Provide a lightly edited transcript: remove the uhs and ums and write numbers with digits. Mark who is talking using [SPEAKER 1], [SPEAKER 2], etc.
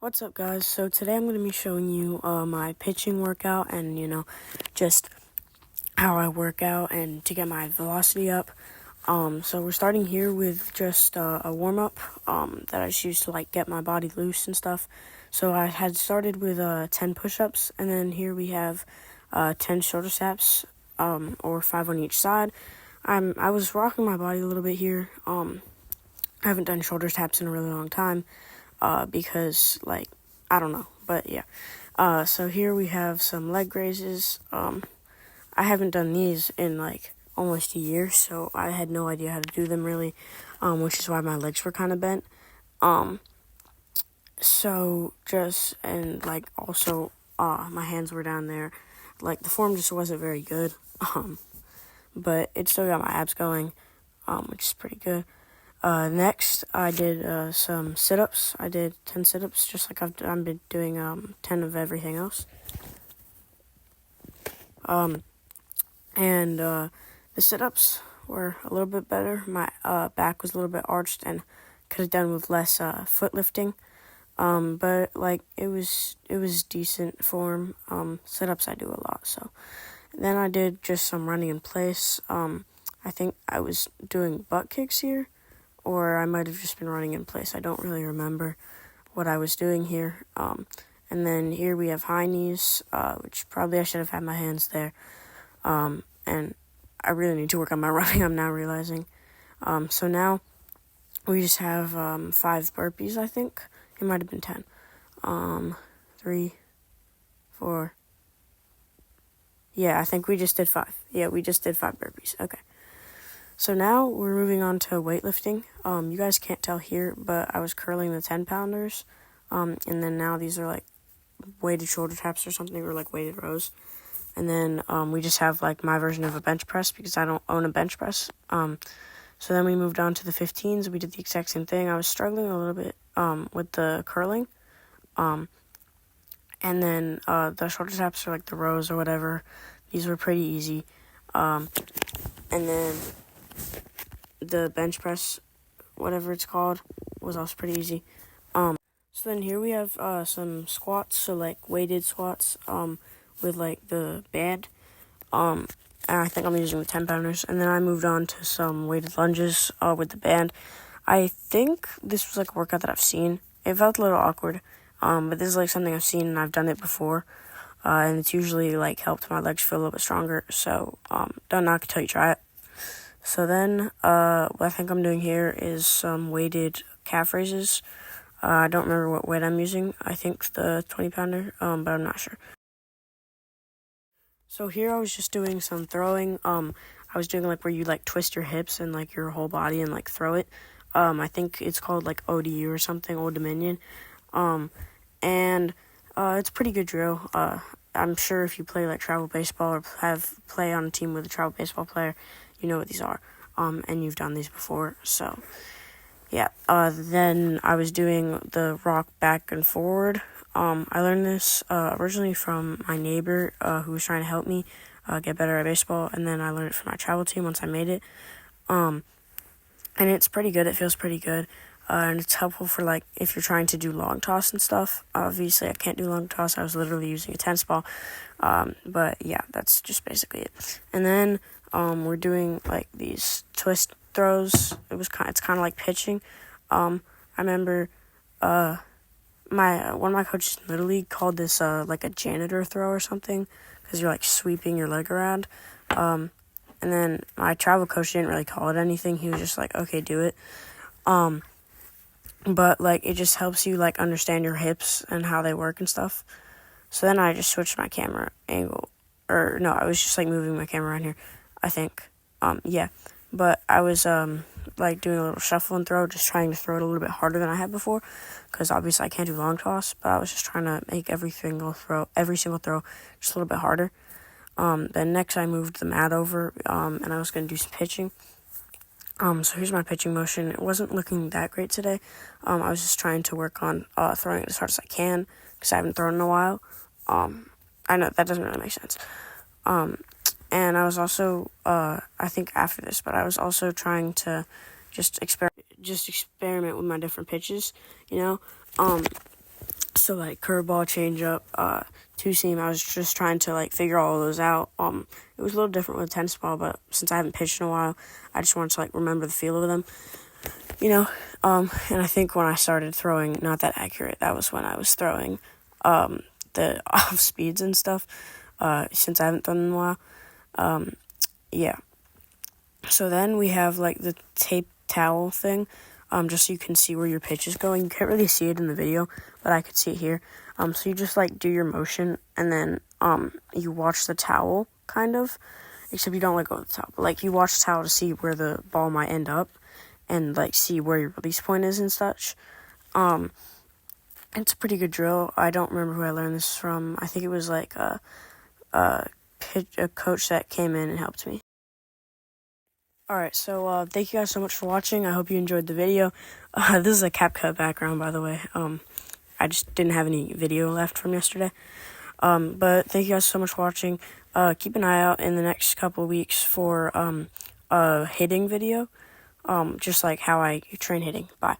[SPEAKER 1] What's up, guys? So today I'm going to be showing you my pitching workout and, just how I work out and to get my velocity up. So we're starting here with just a warm-up that I just used to, get my body loose and stuff. So I had started with 10 push-ups, and then here we have 10 shoulder taps, or 5 on each side. I was rocking my body a little bit here. I haven't done shoulder taps in a really long time. Because, I don't know, but yeah. So here we have some leg raises. I haven't done these in, almost a year, so I had no idea how to do them, really, which is why my legs were kind of bent. Also, my hands were down there. The form just wasn't very good, but it still got my abs going, which is pretty good. Next, I did some sit-ups. I did 10 sit-ups, just like I've been doing 10 of everything else. The sit-ups were a little bit better. My back was a little bit arched and could have done with less foot lifting. But it was decent form. Sit-ups I do a lot, so. Then I did just some running in place. I think I was doing butt kicks here, or I might have just been running in place. I don't really remember what I was doing here. And then here we have high knees, which probably I should have had my hands there. And I really need to work on my running, I'm now realizing. So now we just have 5 burpees, I think. It might have been 10. 3, 4. Yeah, I think we just did 5. Yeah, we just did 5 burpees. Okay. So now we're moving on to weightlifting. You guys can't tell here, but I was curling the 10-pounders. And then now these are weighted shoulder taps or something, or weighted rows. And then we just have my version of a bench press because I don't own a bench press. So then we moved on to the 15s. We did the exact same thing. I was struggling a little bit with the curling. And then the shoulder taps are the rows or whatever. These were pretty easy. And then the bench press, whatever it's called, was also pretty easy. So then here we have some squats, so weighted squats with the band. And I think I'm using the 10-pounders. And then I moved on to some weighted lunges with the band. I think this was a workout that I've seen. It felt a little awkward, but this is something I've seen and I've done it before. And it's usually helped my legs feel a little bit stronger. So don't knock it till you try it. So then what I think I'm doing here is some weighted calf raises. I don't remember what weight I'm using. I think the 20-pounder, but I'm not sure. So here I was just doing some throwing. I was doing where you twist your hips and your whole body and throw it. I think it's called ODU or something, Old Dominion. And it's a pretty good drill. I'm sure if you play travel baseball or play on a team with a travel baseball player, you know what these are. And you've done these before, so yeah. Then I was doing the rock back and forward. I learned this originally from my neighbor who was trying to help me get better at baseball, and then I learned it from my travel team once I made it. And it's pretty good. It feels pretty good. And it's helpful for if you're trying to do long toss and stuff. Obviously, I can't do long toss. I was literally using a tennis ball. But yeah, that's just basically it. And then we're doing these twist throws. It's kind of like pitching. I remember one of my coaches in Little League called this a janitor throw or something, because you're sweeping your leg around. And then my travel coach didn't really call it anything. He was just okay, do it. But it just helps you understand your hips and how they work and stuff. So then I just switched my camera angle, or no, I was just moving my camera around here, I think. Yeah, but I was doing a little shuffle and throw, just trying to throw it a little bit harder than I had before, because obviously I can't do long toss, but I was just trying to make every single throw just a little bit harder. Then next I moved the mat over, and I was going to do some pitching. So here's my pitching motion. It wasn't looking that great today. I was just trying to work on throwing it as hard as I can, because I haven't thrown in a while. I know that doesn't really make sense. And I was also, I think after this, but I was also trying to just experiment with my different pitches, So like curveball, changeup, two seam. I was just trying to like figure all of those out. It was a little different with a tennis ball, but since I haven't pitched in a while, I just wanted to like remember the feel of them, you know. And I think when I started throwing not that accurate, that was when I was throwing the off speeds and stuff. Since I haven't thrown in a while. Yeah. So then we have like the tape towel thing. Just so you can see where your pitch is going. You can't really see it in the video, but I could see it here. So you just like do your motion, and then you watch the towel, kind of, except you don't let go of the towel. But like you watch the towel to see where the ball might end up, and like see where your release point is and such. It's a pretty good drill. I don't remember who I learned this from. I think it was like a coach that came in and helped me. Alright, so thank you guys so much for watching. I hope you enjoyed the video. This is a CapCut background, by the way. I just didn't have any video left from yesterday. But thank you guys so much for watching. Keep an eye out in the next couple weeks for a hitting video. Just like how I train hitting. Bye.